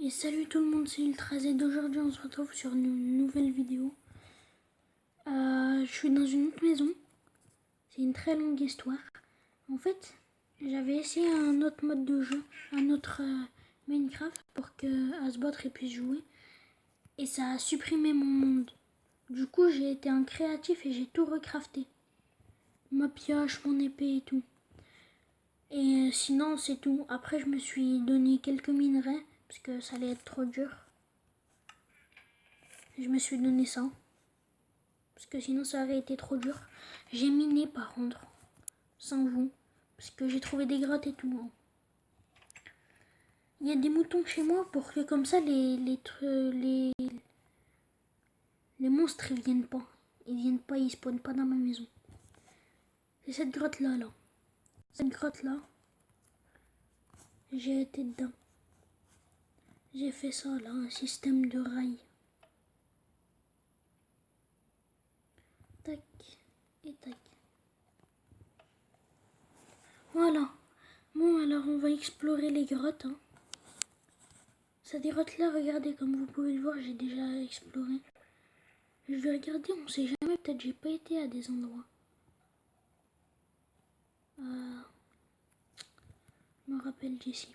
Et salut tout le monde, c'est Ultra Z. Aujourd'hui on se retrouve sur une nouvelle vidéo. Je suis dans une autre maison. C'est une très longue histoire. En fait, j'avais essayé un autre mode de jeu, un autre Minecraft pour que Asbot puisse jouer. Et ça a supprimé mon monde. Du coup j'ai été un créatif et j'ai tout recrafté. Ma pioche, mon épée et tout. Et sinon c'est tout. Après je me suis donné quelques minerais parce que ça allait être trop dur. Je me suis donné ça. Parce que sinon ça aurait été trop dur. J'ai miné par contre, sans vous, parce que j'ai trouvé des grottes et tout. Il y a des moutons chez moi pour que comme ça les monstres ils viennent pas. Ils spawnent pas dans ma maison. C'est cette grotte là. Cette grotte là, j'ai été dedans. J'ai fait ça là, un système de rails. Tac et tac. Voilà. Bon alors on va explorer les grottes. Cette grotte là, regardez, comme vous pouvez le voir, j'ai déjà exploré. Je vais regarder, on sait jamais, peut-être j'ai pas été à des endroits. Je me rappelle d'ici.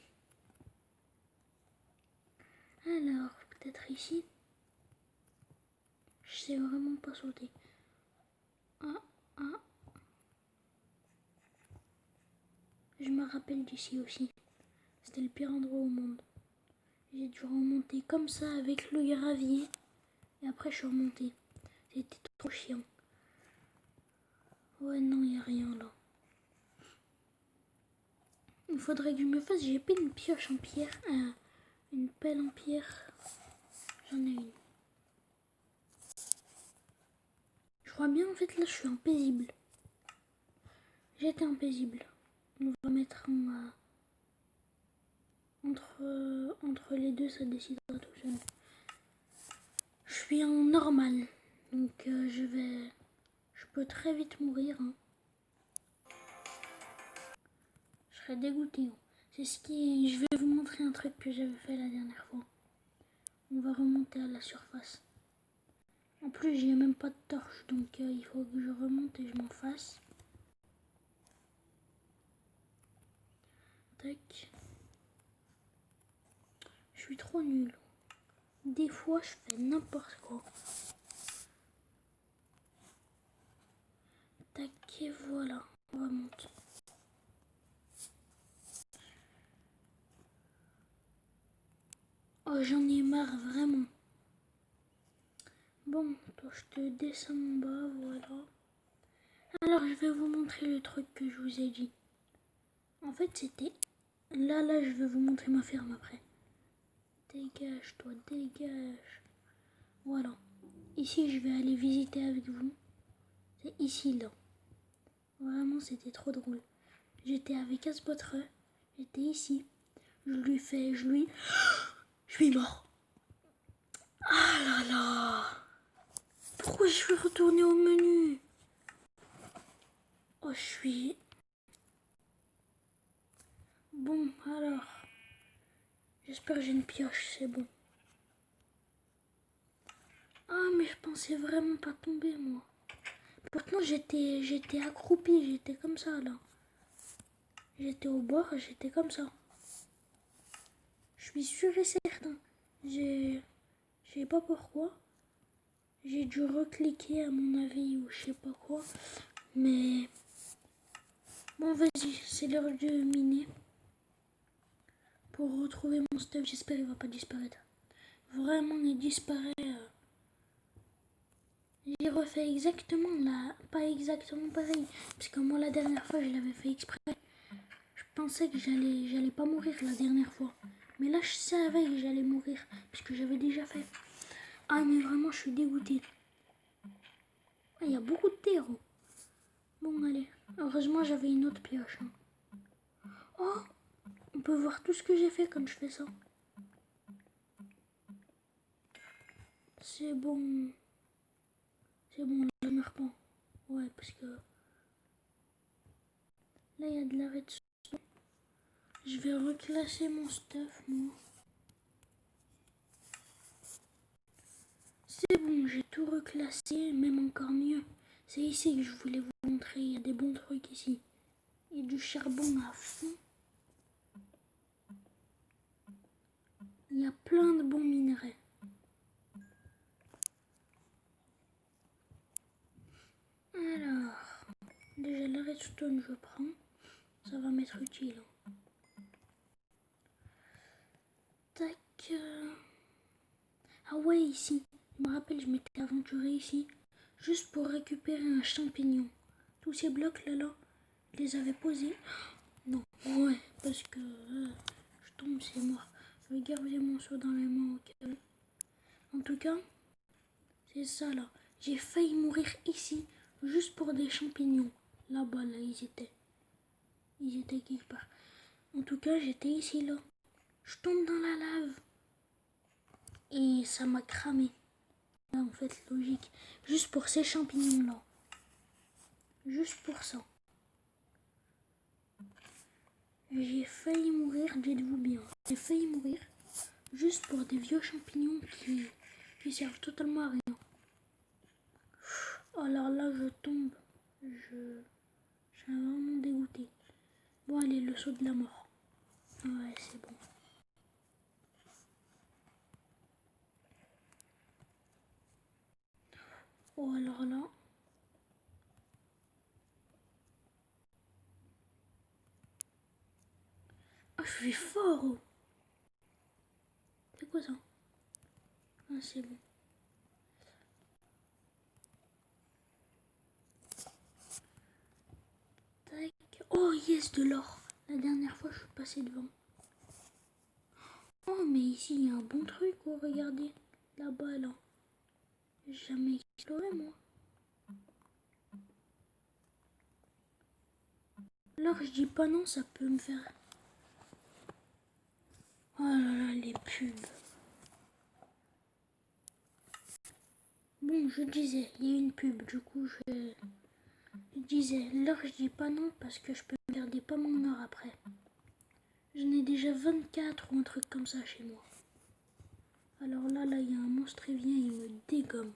Alors, peut-être ici. Je sais vraiment pas sauter. Ah. Je me rappelle d'ici aussi. C'était le pire endroit au monde. J'ai dû remonter comme ça avec le gravier. Et après je suis remontée. C'était trop chiant. Ouais non, il n'y a rien là. Il faudrait que je me fasse, j'ai pas une pioche en pierre. Une pelle en pierre. J'en ai une. Je crois bien en fait là je suis en paisible. J'étais en paisible. On va mettre entre les deux, ça décidera tout seul. Je suis en normal, donc je peux très vite mourir. Je serais dégoûté. C'est ce qui est, je vais vous montrer un truc que j'avais fait la dernière fois. On va remonter à la surface. En plus, j'ai même pas de torche, donc il faut que je remonte et je m'en fasse. Tac. Je suis trop nulle. Des fois, je fais n'importe quoi. Tac, et voilà. On remonte. Oh, j'en ai marre, vraiment. Bon, toi, je te descends en bas, voilà. Alors, je vais vous montrer le truc que je vous ai dit. En fait, c'était... Là, je vais vous montrer ma ferme après. Dégage, toi, dégage. Voilà. Ici, je vais aller visiter avec vous. C'est ici, là. Vraiment, c'était trop drôle. J'étais avec Asbotre. J'étais ici. Je suis mort. Ah là là. Pourquoi je suis retournée au menu? Oh, je suis... Bon, alors... J'espère que j'ai une pioche, c'est bon. Ah, mais je pensais vraiment pas tomber, moi. Pourtant, j'étais accroupie, j'étais comme ça, là. J'étais au bord, j'étais comme ça. Je suis sûre et certain. Je sais pas pourquoi. J'ai dû recliquer à mon avis ou je sais pas quoi. Mais... Bon, vas-y, c'est l'heure de miner. Pour retrouver mon stuff, j'espère qu'il va pas disparaître. Vraiment, il disparaît. J'ai refait exactement là, pas exactement pareil. Parce que moi, la dernière fois, je l'avais fait exprès. Je pensais que j'allais pas mourir la dernière fois. Mais là, je savais que j'allais mourir. Parce que j'avais déjà fait. Ah, mais vraiment, je suis dégoûtée. Ah, il y a beaucoup de terre. Bon, allez. Heureusement, j'avais une autre pioche. Oh, on peut voir tout ce que j'ai fait quand je fais ça. C'est bon. C'est bon, là, je meurs pas. Ouais, parce que... Là, il y a de la redstone. Je vais reclasser mon stuff, moi. C'est bon, j'ai tout reclassé, même encore mieux. C'est ici que je voulais vous montrer, il y a des bons trucs ici. Il y a du charbon à fond. Il y a plein de bons minerais. Alors, déjà la redstone je prends. Ça va m'être utile. Tac. Ah ouais, ici. Je me rappelle, je m'étais aventuré ici. Juste pour récupérer un champignon. Tous ces blocs là, je les avais posés. Non, ouais, parce que je tombe, c'est mort. Je vais garder mon seau dans les mains au cas où. En tout cas, c'est ça là. J'ai failli mourir ici, juste pour des champignons. Là-bas, là, ils étaient. Ils étaient quelque part. En tout cas, j'étais ici là. Je tombe dans la lave. Et ça m'a cramé. Là, en fait, logique. Juste pour ces champignons là. Juste pour ça. J'ai failli mourir, dites-vous bien. J'ai failli mourir juste pour des vieux champignons qui servent totalement à rien. Alors là, je tombe. Je suis vraiment dégoûté. Bon, allez, le saut de la mort. Ouais, c'est bon. Oh, alors là. Ah, je suis fort. Oh. C'est quoi ça? Ah, c'est bon. Tac. Oh, yes, de l'or. La dernière fois, je suis passé devant. Oh, mais ici, il y a un bon truc. Oh, regardez. Là-bas, là. J'ai jamais exploré, moi. Alors, je dis pas non, ça peut me faire... Oh là là, les pubs. Bon, je disais, il y a une pub, du coup, je disais, l'or, je dis pas non parce que je peux garder pas mon or après. J'en ai déjà 24 ou un truc comme ça chez moi. Alors là, il y a un monstre, il vient, il me dégomme.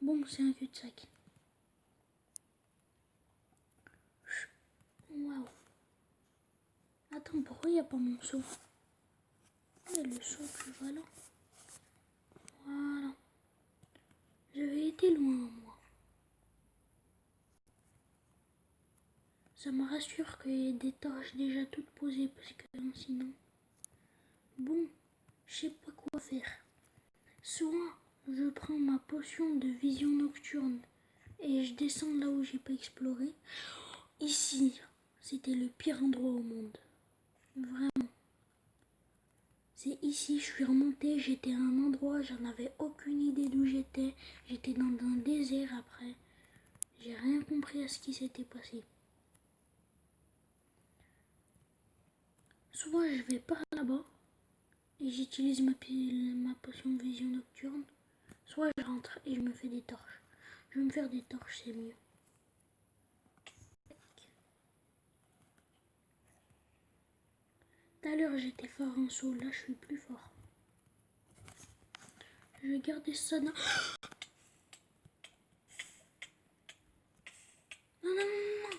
Bon, c'est un cul-de-sac. Waouh. Attends, pourquoi il n'y a pas mon seau? Il y a le seau plus voilà. Voilà. J'avais été loin, moi. Ça me rassure qu'il y ait des torches déjà toutes posées parce que sinon... Bon, je sais pas quoi faire. Soit je prends ma potion de vision nocturne et je descends là où j'ai pas exploré. Ici, c'était le pire endroit au monde. Vraiment. C'est ici, je suis remontée, j'étais à un endroit, j'en avais aucune idée d'où j'étais. J'étais dans un désert après. J'ai rien compris à ce qui s'était passé. Soit je vais par là-bas et j'utilise ma potion de vision nocturne. Soit je rentre et je me fais des torches. Je vais me faire des torches, c'est mieux. Tout à l'heure j'étais fort en saut, là je suis plus fort. Je vais garder ça dans... Non, non, non, non.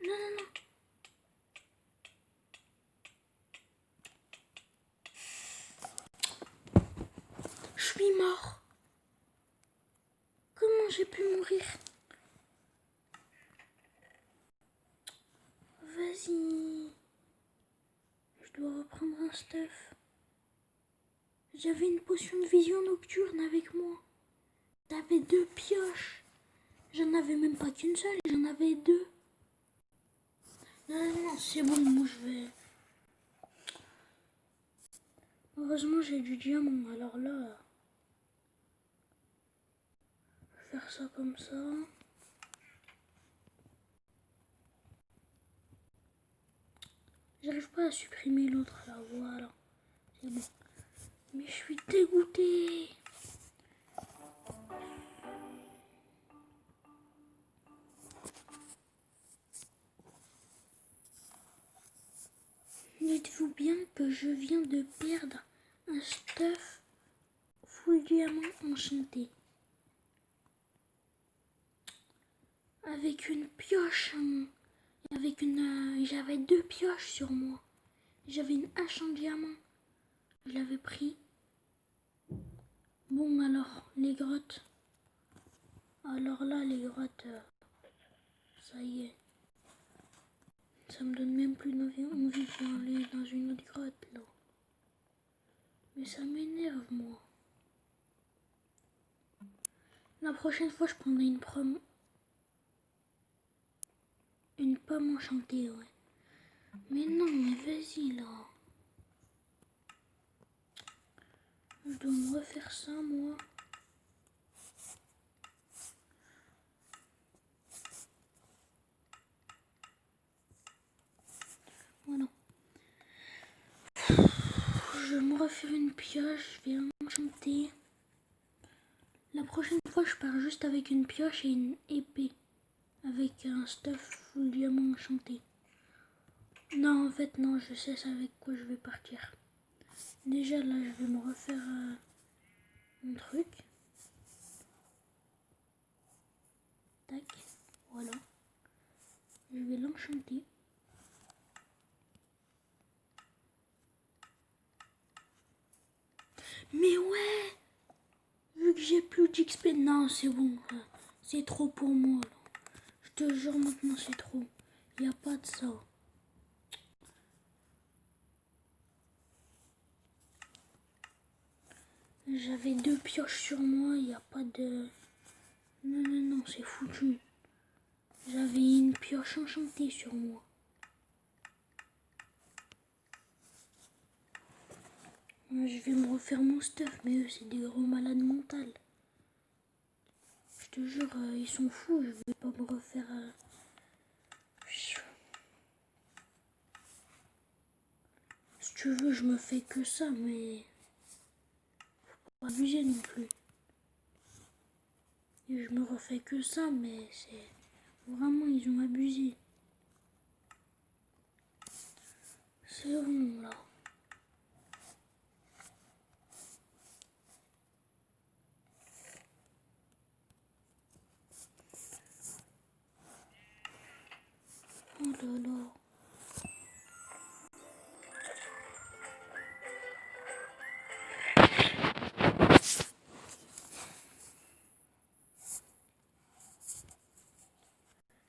Non, non, non. Je suis mort. Comment j'ai pu mourir? Vas-y. Je dois reprendre un stuff. J'avais une potion de vision nocturne avec moi. J'avais 2 pioches. J'en avais même pas qu'une seule, j'en avais 2. Non, non, non, c'est bon, moi je vais... Heureusement j'ai du diamant, alors là... Je vais faire ça comme ça. J'arrive pas à supprimer l'autre là, voilà. C'est bon. Mais je suis dégoûtée. Dites-vous bien que je viens de perdre un stuff full diamant enchanté. Avec une pioche, j'avais 2 pioches sur moi. J'avais une hache en diamant. Je l'avais pris. Bon alors, les grottes. Alors là, les grottes, ça y est. Ça me donne même plus envie d'aller dans une autre grotte là. Mais ça m'énerve moi. La prochaine fois, je prendrai une pomme enchantée, ouais. Mais non, mais vas-y là. Je dois me refaire ça, moi. Voilà. Je vais me refaire une pioche, je vais enchanter. La prochaine fois, je pars juste avec une pioche et une épée. Avec un stuff full diamant enchanté. Non, en fait, non, je sais avec quoi je vais partir. Déjà, là, je vais me refaire un truc. Tac, voilà. Je vais l'enchanter. Mais ouais, vu que j'ai plus d'XP, non, c'est bon. C'est trop pour moi. Là. Je te jure, maintenant, c'est trop. Il n'y a pas de ça. J'avais 2 pioches sur moi, il n'y a pas de... Non, non, non, c'est foutu. J'avais une pioche enchantée sur moi. Je vais me refaire mon stuff, mais eux, c'est des gros malades mentales. Je te jure, ils sont fous, je vais pas me refaire... Si tu veux, je me fais que ça, mais... Faut pas abuser non plus. Et je me refais que ça, mais c'est... Vraiment, ils ont abusé. C'est bon, là. Oh là là.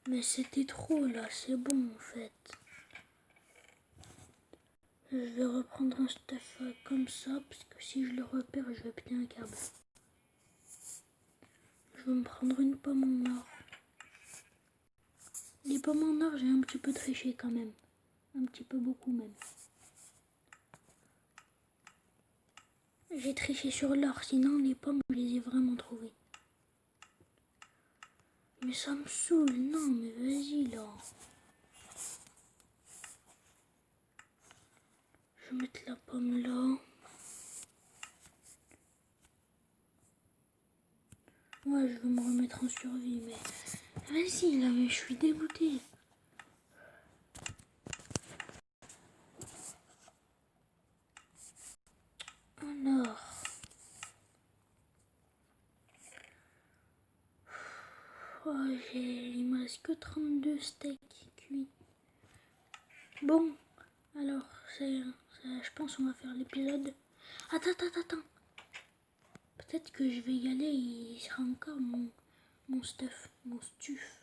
Mais c'était trop, là. C'est bon, en fait. Je vais reprendre un stuff comme ça, parce que si je le repère, je vais péter un câble. Je vais me prendre une pomme en or. Les pommes en or, j'ai un petit peu triché quand même. Un petit peu beaucoup même. J'ai triché sur l'or, sinon les pommes, je les ai vraiment trouvées. Mais ça me saoule, non, mais vas-y là. Je vais mettre la pomme là. Ouais, je vais me remettre en survie, mais... Vas-y là, mais je suis dégoûtée. Alors... Oh, il me reste que 32 steaks cuits. Bon, alors, je pense qu'on va faire l'épisode. Attends. Peut-être que je vais y aller et il sera encore mon stuff, mon stuff.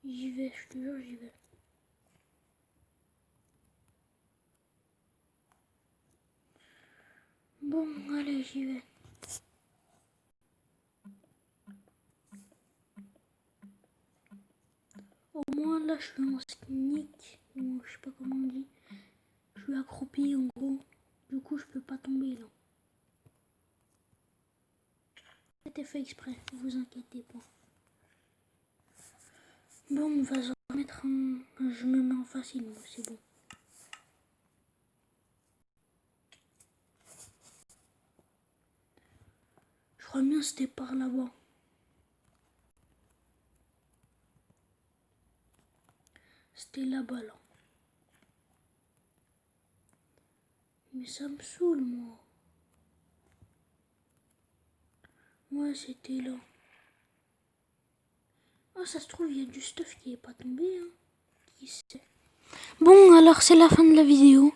J'y vais, je te jure, j'y vais. Bon, allez, j'y vais. Au moins, là, je suis en sneak, ou je sais pas comment on dit. Je suis accroupi, en gros. Du coup, je peux pas tomber, là. C'était fait exprès, ne vous inquiétez pas. Bon, on va se remettre en... Je me mets en facile, moi, c'est bon. Je crois bien que c'était par là-bas. C'était là-bas, là. Mais ça me saoule, moi. Ouais, c'était là. Ah, ça se trouve, il y a du stuff qui est pas tombé. Hein. Qui sait? Bon, alors c'est la fin de la vidéo.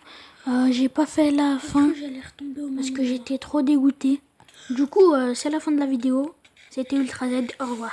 J'ai pas fait la fin parce que j'étais trop dégoûtée. Du coup, c'est la fin de la vidéo. C'était Ultra Z. Au revoir.